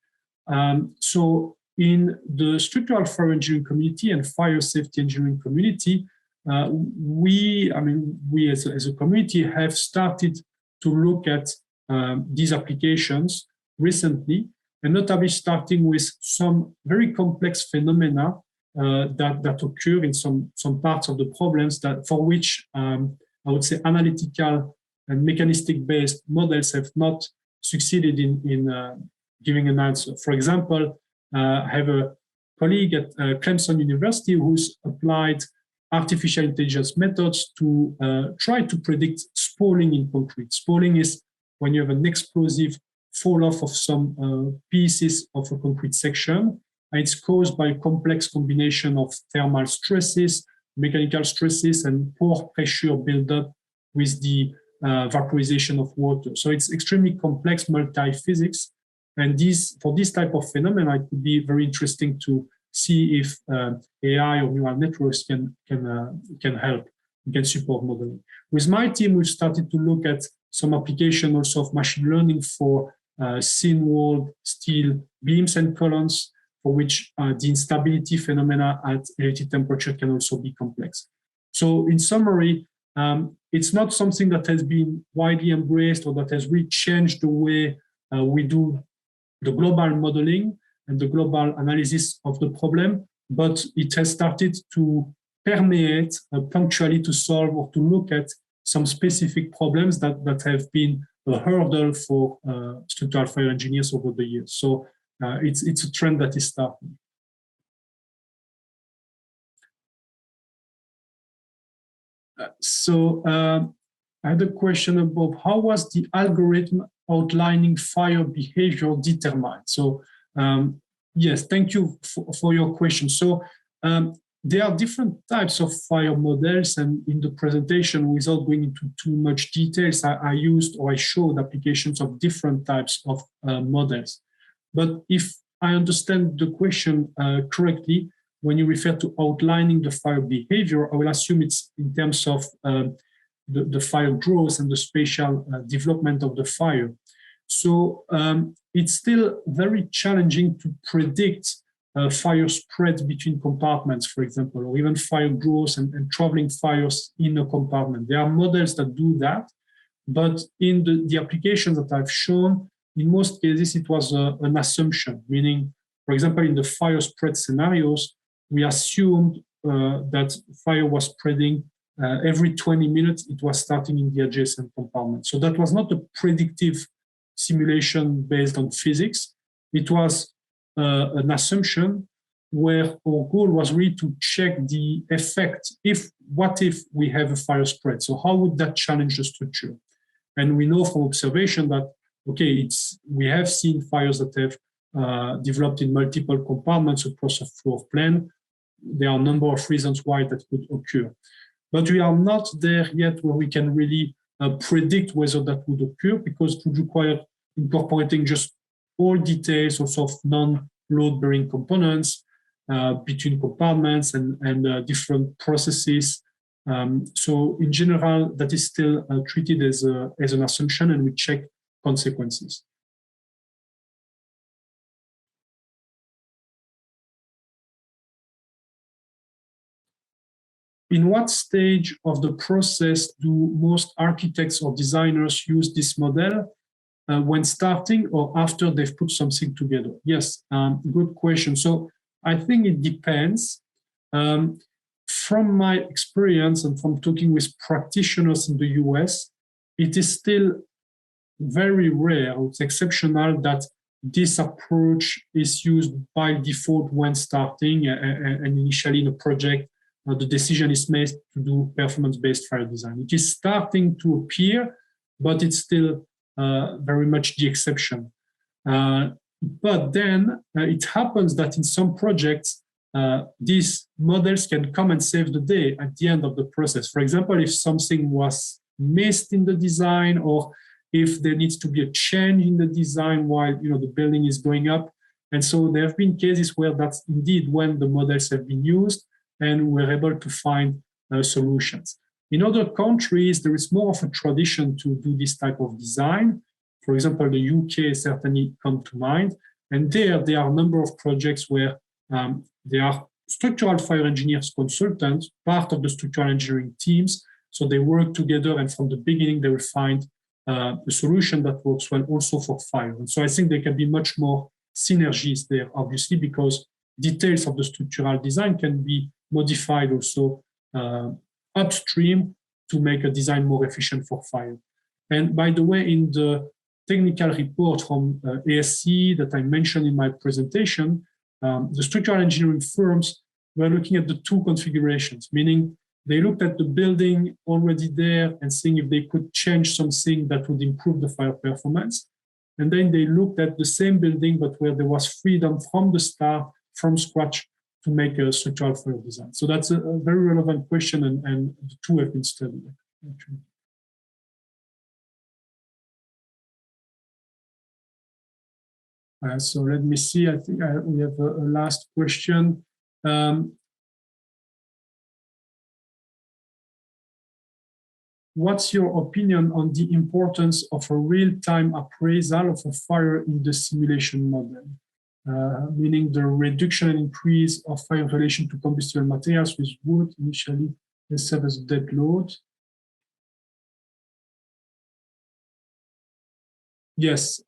So in the structural fire engineering community and fire safety engineering community, we as a community have started to look at these applications recently, and notably starting with some very complex phenomena that occur in some parts of the problems that for which I would say analytical and mechanistic-based models have not succeeded in giving an answer. For example, I have a colleague at Clemson University who's applied artificial intelligence methods to try to predict spalling in concrete. Spalling is when you have an explosive fall off of some pieces of a concrete section. And it's caused by a complex combination of thermal stresses, mechanical stresses, and pore pressure buildup with the vaporization of water. So it's extremely complex multi-physics. And for this type of phenomena, it would be very interesting to see if AI or neural networks can help, can support modeling. With my team, we've started to look at some application also of machine learning for thin-walled steel beams and columns, for which the instability phenomena at elevated temperature can also be complex. So in summary, it's not something that has been widely embraced or that has really changed the way we do the global modeling and the global analysis of the problem, but it has started to permeate punctually to solve or to look at some specific problems that have been a hurdle for structural fire engineers over the years. So it's a trend that is starting. I had a question about how was the algorithm outlining fire behavior determined? So yes, thank you for your question. So there are different types of fire models, and in the presentation, without going into too much details, I showed applications of different types of models. But if I understand the question correctly, when you refer to outlining the fire behavior, I will assume it's in terms of the fire growth and the spatial development of the fire. So it's still very challenging to predict fire spread between compartments, for example, or even fire growth and traveling fires in a compartment. There are models that do that, but in the applications that I've shown, in most cases, it was an assumption, meaning, for example, in the fire spread scenarios, we assumed that fire was spreading every 20 minutes, it was starting in the adjacent compartment. So that was not a predictive simulation based on physics. It was an assumption where our goal was really to check the effect. What if we have a fire spread? So how would that challenge the structure? And we know from observation that, okay, we have seen fires that have developed in multiple compartments across a floor plan. There are a number of reasons why that could occur. But we are not there yet where we can really predict whether that would occur, because it would require incorporating just all details, also of non-load-bearing components between compartments and different processes. So in general, that is still treated as an assumption, and we check consequences. In what stage of the process do most architects or designers use this model? When starting or after they've put something together? Yes, good question. So I think it depends. From my experience and from talking with practitioners in the US, it is still very rare, it's exceptional that this approach is used by default when starting and initially in a project. The decision is made to do performance-based fire design. It is starting to appear, but it's still very much the exception. But then it happens that in some projects, these models can come and save the day at the end of the process. For example, if something was missed in the design, or if there needs to be a change in the design while the building is going up. And so there have been cases where that's indeed when the models have been used, and we're able to find solutions. In other countries, there is more of a tradition to do this type of design. For example, the UK certainly come to mind. And there are a number of projects where there are structural fire engineers consultants, part of the structural engineering teams. So they work together, and from the beginning, they will find a solution that works well also for fire. And so I think there can be much more synergies there, obviously, because details of the structural design can be modified also upstream to make a design more efficient for fire. And by the way, in the technical report from ASC that I mentioned in my presentation, the structural engineering firms were looking at the two configurations, meaning they looked at the building already there and seeing if they could change something that would improve the fire performance. And then they looked at the same building, but where there was freedom from the start, from scratch, to make a structural fire design. So that's a very relevant question, and the two have been studied, actually. So let me see, I think we have a last question. What's your opinion on the importance of a real-time appraisal of a fire in the simulation model? Meaning the reduction and increase of fire in relation to combustible materials with wood initially serve as a dead load. Yes,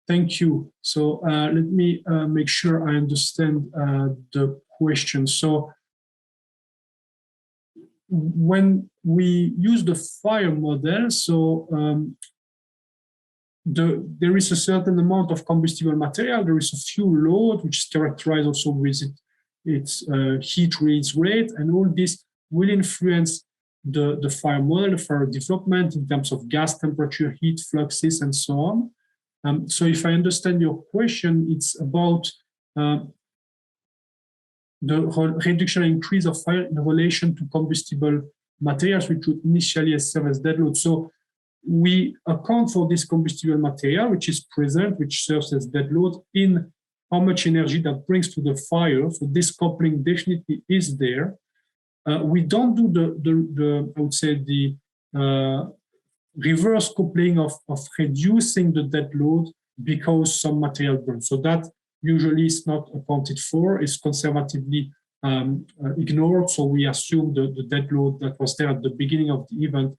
thank you. So let me make sure I understand the question. So when we use the fire model, so there is a certain amount of combustible material, there is a fuel load, which is characterized also with its heat release rate, and all this will influence the fire model, the fire development in terms of gas temperature, heat fluxes, and so on. So if I understand your question, it's about the reduction and increase of fire in relation to combustible materials, which would initially serve as dead load. So we account for this combustible material, which is present, which serves as dead load in how much energy that brings to the fire. So this coupling definitely is there. We don't do the I would say, the reverse coupling of reducing the dead load because some material burns. So that usually is not accounted for, is conservatively ignored. So we assume the dead load that was there at the beginning of the event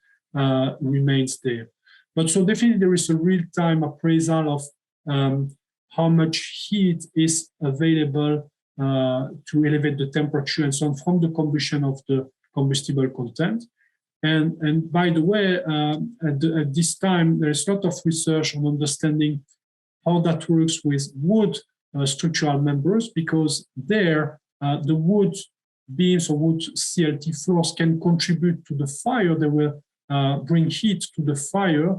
remains there. But so definitely there is a real-time appraisal of how much heat is available to elevate the temperature and so on from the combustion of the combustible content. And by the way, at this time, there is a lot of research on understanding how that works with wood structural members, because there, the wood beams or wood CLT floors can contribute to the fire. They will bring heat to the fire,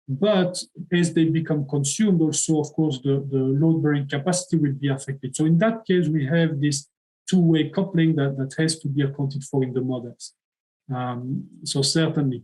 but as they become consumed, also, of course, the load-bearing capacity will be affected. So in that case, we have this two-way coupling that has to be accounted for in the models. So certainly.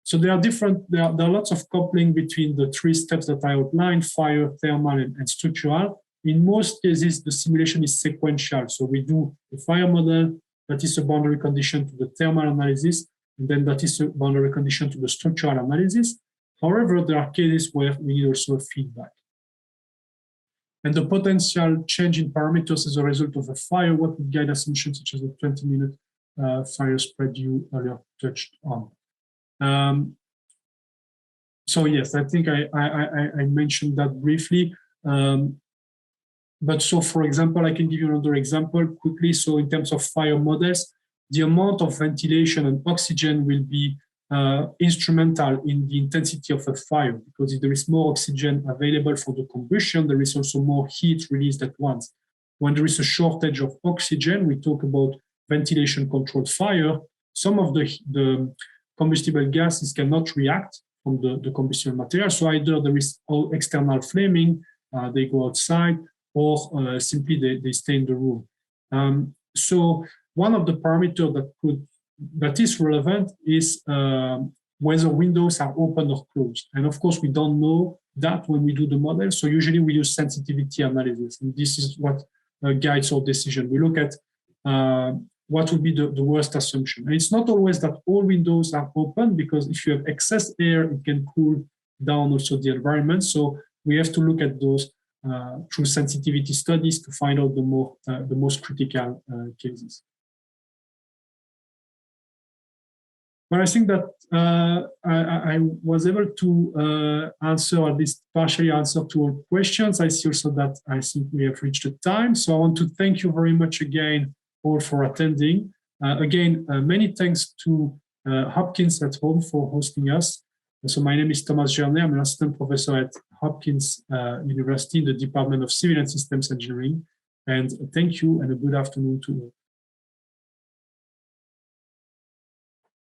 So there are lots of coupling between the three steps that I outlined: fire, thermal, and structural. In most cases, the simulation is sequential. So we do the fire model, that is a boundary condition to the thermal analysis, and then that is a boundary condition to the structural analysis. However, there are cases where we need also feedback. And the potential change in parameters as a result of a fire, what would guide assumptions such as a 20-minute fire spread you earlier touched on. So yes, I think I mentioned that briefly. But so, for example, I can give you another example quickly. So in terms of fire models, the amount of ventilation and oxygen will be instrumental in the intensity of a fire, because if there is more oxygen available for the combustion, there is also more heat released at once. When there is a shortage of oxygen, we talk about ventilation-controlled fire. Some of the combustible gases cannot react from the combustible material. So either there is external flaming, they go outside, or simply they stay in the room. So one of the parameters that is relevant is whether windows are open or closed. And of course, we don't know that when we do the model. So usually we use sensitivity analysis. And this is what guides our decision. We look at what would be the worst assumption. And it's not always that all windows are open, because if you have excess air, it can cool down also the environment. So we have to look at those through sensitivity studies to find out the most critical cases. But I think that I was able to answer, at least partially answer to all questions. I see also that I think we have reached the time. So I want to thank you very much again all for attending. Again, many thanks to Hopkins at Home for hosting us. So my name is Thomas Gernay. I'm an assistant professor at Hopkins University in the Department of Civil and Systems Engineering. And thank you and a good afternoon to all.